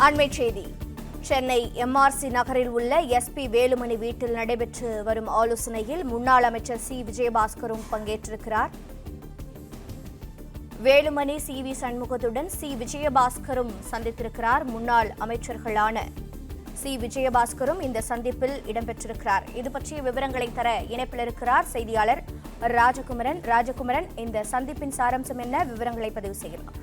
அண்மைச் செய்தி. சென்னை எம்ஆர்சி நகரில் உள்ள எஸ்பி வேலுமணி வீட்டில் நடைபெற்று வரும் ஆலோசனையில் முன்னாள் அமைச்சர் சி விஜயபாஸ்கரும் பங்கேற்றிருக்கிறார். வேலுமணி சி சண்முகத்துடன் சி விஜயபாஸ்கரும் சந்தித்திருக்கிறார். முன்னாள் அமைச்சர்களான சி விஜயபாஸ்கரும் இந்த சந்திப்பில் இடம்பெற்றிருக்கிறார். இது பற்றிய விவரங்களை தர இணைப்பில் இருக்கிறார் செய்தியாளர் ராஜகுமரன். இந்த சந்திப்பின் சாராம்சம் என்ன? விவரங்களை பதிவு செய்யலாம்.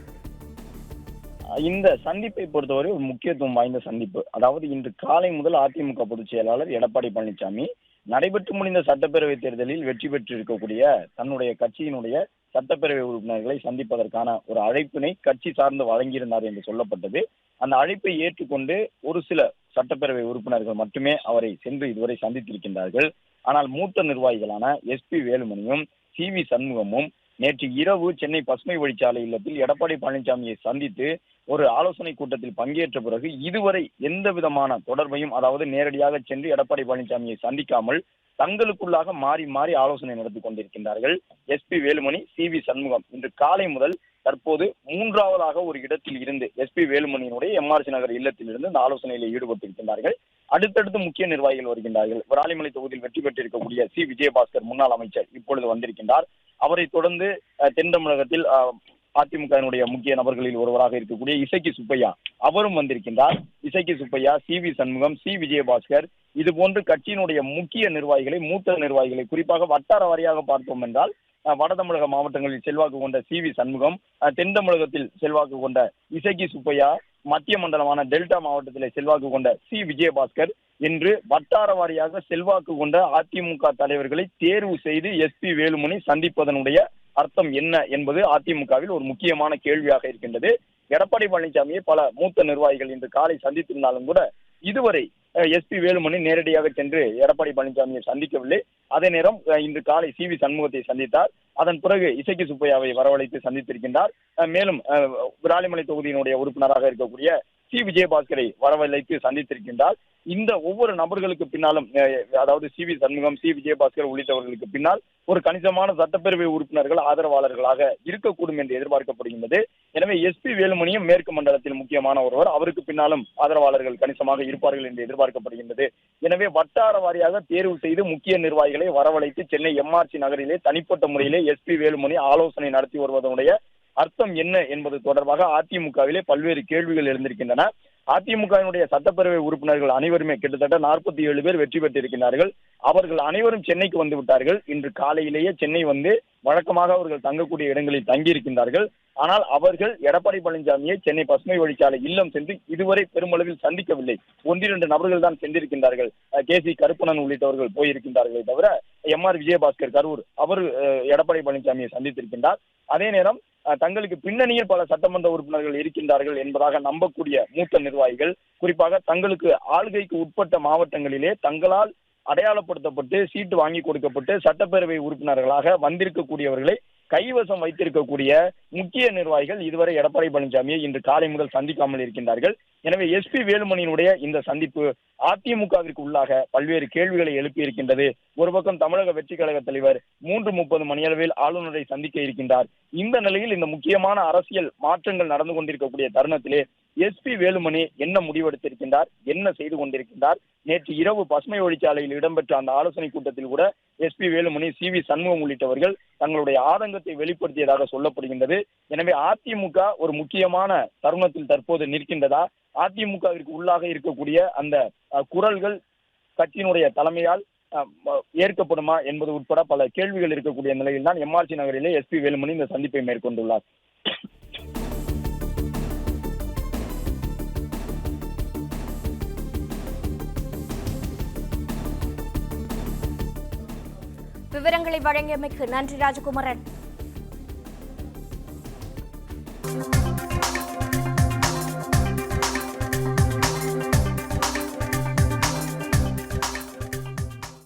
இந்த சந்திப்பை பொறுத்தவரை ஒரு முக்கியத்துவம் வாய்ந்த சந்திப்பு. அதாவது இன்று காலை முதல் அதிமுக பொதுச் செயலாளர் எடப்பாடி பழனிசாமி நடைபெற்று முடிந்த சட்டப்பேரவை தேர்தலில் வெற்றி பெற்றிருக்கக்கூடிய தன்னுடைய கட்சியினுடைய சட்டப்பேரவை உறுப்பினர்களை சந்திப்பதற்கான ஒரு அழைப்பினை கட்சி சார்ந்து வழங்கியிருந்தார் என்று சொல்லப்பட்டது. அந்த அழைப்பை ஏற்றுக்கொண்டு ஒரு சில சட்டப்பேரவை உறுப்பினர்கள் மட்டுமே அவரை சென்று இதுவரை சந்தித்திருக்கின்றார்கள். ஆனால் மூத்த நிர்வாகிகளான எஸ்பி வேலுமணியும் சி சண்முகமும் நேற்று இரவு சென்னை பசுமை வழிச்சாலை இல்லத்தில் எடப்பாடி பழனிசாமியை சந்தித்து ஒரு ஆலோசனை கூட்டத்தில் பங்கேற்ற பிறகு இதுவரை எந்த விதமான தொடர்பையும், அதாவது நேரடியாக சென்று எடப்பாடி பழனிசாமியை சந்திக்காமல் தங்களுக்குள்ளாக மாறி மாறி ஆலோசனை நடத்தி கொண்டிருக்கின்றார்கள். எஸ்பி வேலுமணி சி சண்முகம் இன்று காலை முதல் தற்போது மூன்றாவதாக ஒரு இடத்தில் இருந்து எஸ்பி வேலுமணியினுடைய எம்ஆர்சி நகர் இல்லத்தில் இருந்து இந்த ஆலோசனையில் ஈடுபட்டிருக்கின்றார்கள். அடுத்தடுத்து முக்கிய நிர்வாகிகள் வருகின்றார்கள். விராலிமலை தொகுதியில் வெற்றி பெற்றிருக்கக்கூடிய சி விஜயபாஸ்கர் முன்னாள் அமைச்சர் இப்பொழுது வந்திருக்கின்றார். அவரை தொடர்ந்து தென் தமிழகத்தில் அதிமுகவினுடைய முக்கிய நபர்களில் ஒருவராக இருக்கக்கூடிய இசக்கி சுப்பையா அவரும் வந்திருக்கின்றார். இசக்கி சுப்பையா, சி சண்முகம், சி விஜயபாஸ்கர் இது போன்று கட்சியினுடைய முக்கிய நிர்வாகிகளை, மூத்த நிர்வாகிகளை, குறிப்பாக வட்டார வாரியாக பார்த்தோம் என்றால் வட தமிழக மாவட்டங்களில் செல்வாக்கு கொண்ட சி சண்முகம், தென் தமிழகத்தில் செல்வாக்கு கொண்ட இசக்கி சுப்பையா, மத்திய மண்டலமான டெல்டா மாவட்டத்தில் செல்வாக்கு கொண்ட சி விஜயபாஸ்கர் என்று வட்டார வாரியாக செல்வாக்கு கொண்ட அதிமுக தலைவர்களை தேர்வு செய்து எஸ்பி வேலுமணி சந்திப்பதனுடைய அர்த்தம் என்ன என்பது அதிமுகவில் ஒரு முக்கியமான கேள்வியாக இருக்கின்றது. எடப்பாடி பழனிசாமியை பல மூத்த நிர்வாகிகள் இன்று காலை சந்தித்திருந்தாலும் கூட இதுவரை எஸ்பி வேலுமணி நேரடியாக சென்று எடப்பாடி பழனிசாமியை சந்திக்கவில்லை. அதே நேரம் இன்று காலை சி சண்முகத்தை சந்தித்தார். அதன் பிறகு இசக்கி சுப்பையாவை வரவழைத்து சந்தித்திருக்கின்றார். மேலும் விராலிமலை தொகுதியினுடைய உறுப்பினராக இருக்கக்கூடிய சி விஜயபாஸ்கரை வரவழைத்து சந்தித்திருக்கின்றார். இந்த ஒவ்வொரு நபர்களுக்கு பின்னாலும், அதாவது சி சண்முகம், சி விஜயபாஸ்கர் உள்ளிட்டவர்களுக்கு பின்னால் ஒரு கணிசமான சட்டப்பேரவை உறுப்பினர்கள் ஆதரவாளர்களாக இருக்கக்கூடும் என்று எதிர்பார்க்கப்படுகின்றது. எனவே எஸ்பி வேலுமணியும் மேற்கு மண்டலத்தில் முக்கியமான ஒருவர், அவருக்கு பின்னாலும் ஆதரவாளர்கள் கணிசமாக இருப்பார்கள் என்று எதிர்பார்க்கப்படுகின்றது. எனவே வட்டார வாரியாக தேர்வு செய்து முக்கிய நிர்வாகிகளை வரவழைத்து சென்னை எம்ஆர்சி நகரிலே தனிப்பட்ட முறையிலே எஸ்பி வேலுமணி ஆலோசனை நடத்தி வருவதனுடைய அர்த்தம் என்ன என்பது தொடர்பாக அதிமுகவிலே பல்வேறு கேள்விகள் எழுந்திருக்கின்றன. அதிமுகவினுடைய சட்டப்பேரவை உறுப்பினர்கள் அனைவருமே கிட்டத்தட்ட 47 பேர் வெற்றி பெற்றிருக்கிறார்கள். அவர்கள் அனைவரும் சென்னைக்கு வந்து விட்டார்கள். இன்று காலையிலேயே சென்னை வந்து வழக்கமாக அவர்கள் தங்கக்கூடிய இடங்களில் தங்கியிருக்கின்றார்கள். ஆனால் அவர்கள் எடப்பாடி பழனிசாமியை சென்னை பசுமை வழிச்சாலை இல்லம் சென்று இதுவரை பெருமளவில் சந்திக்கவில்லை. 1-2 நபர்கள் தான் சென்றிருக்கின்றார்கள். கே.சி. கருப்பணன் உள்ளிட்டவர்கள் போயிருக்கின்றார்களே தவிர எம்.ஆர். விஜயபாஸ்கர் கரூர் அவர் எடப்பாடி பழனிசாமியை சந்தித்திருக்கின்றார். அதே நேரம் தங்களுக்கு பின்னணியில் பல சட்டமன்ற உறுப்பினர்கள் இருக்கின்றார்கள் என்பதாக நம்பக்கூடிய மூத்த நிர்வாகிகள், குறிப்பாக தங்களுக்கு ஆளுகைக்கு உட்பட்ட மாவட்டங்களிலே தங்களால் அடையாளப்படுத்தப்பட்டு சீட்டு வாங்கி கொடுக்கப்பட்டு சட்டப்பேரவை உறுப்பினர்களாக வந்திருக்கக்கூடியவர்களை கைவசம் வைத்திருக்கக்கூடிய முக்கிய நிர்வாகிகள் இதுவரை எடப்பாடி பழனிசாமியை இன்று காலை முதல் சந்திக்காமல் இருக்கின்றார்கள். எனவே எஸ்பி வேலுமணியினுடைய இந்த சந்திப்பு அதிமுகவிற்கு உள்ளாக பல்வேறு கேள்விகளை எழுப்பி இருக்கின்றது. ஒரு பக்கம் தமிழக வெற்றி கழக தலைவர் 3:30 மணியளவில் ஆளுநரை சந்திக்க இருக்கின்றார். இந்த நிலையில் இந்த முக்கியமான அரசியல் மாற்றங்கள் நடந்து கொண்டிருக்கக்கூடிய தருணத்திலே எஸ்பி வேலுமணி என்ன முடிவெடுத்திருக்கின்றார், என்ன செய்து கொண்டிருக்கின்றார்? நேற்று இரவு பசுமை வழிச்சாலையில் இடம்பெற்ற அந்த ஆலோசனை கூட்டத்தில் கூட எஸ்பி வேலுமணி, சி சண்முகம் உள்ளிட்டவர்கள் தங்களுடைய ஆதங்கத்தை வெளிப்படுத்தியதாக சொல்லப்படுகின்றது. எனவே அதிமுக ஒரு முக்கியமான தருணத்தில் தற்போது நிற்கின்றதா? அதிமுகவிற்கு உள்ளாக இருக்கக்கூடிய அந்த குரல்கள் கட்சியினுடைய தலைமையால் ஏற்கப்படுமா என்பது உட்பட பல கேள்விகள் இருக்கக்கூடிய நிலையில் தான் எம்ஆர்சி நகரிலே எஸ்பி வேலுமணி இந்த சந்திப்பை மேற்கொண்டுள்ளார். விவரங்களை வழங்கியமைக்கு நன்றி ராஜகுமரன்.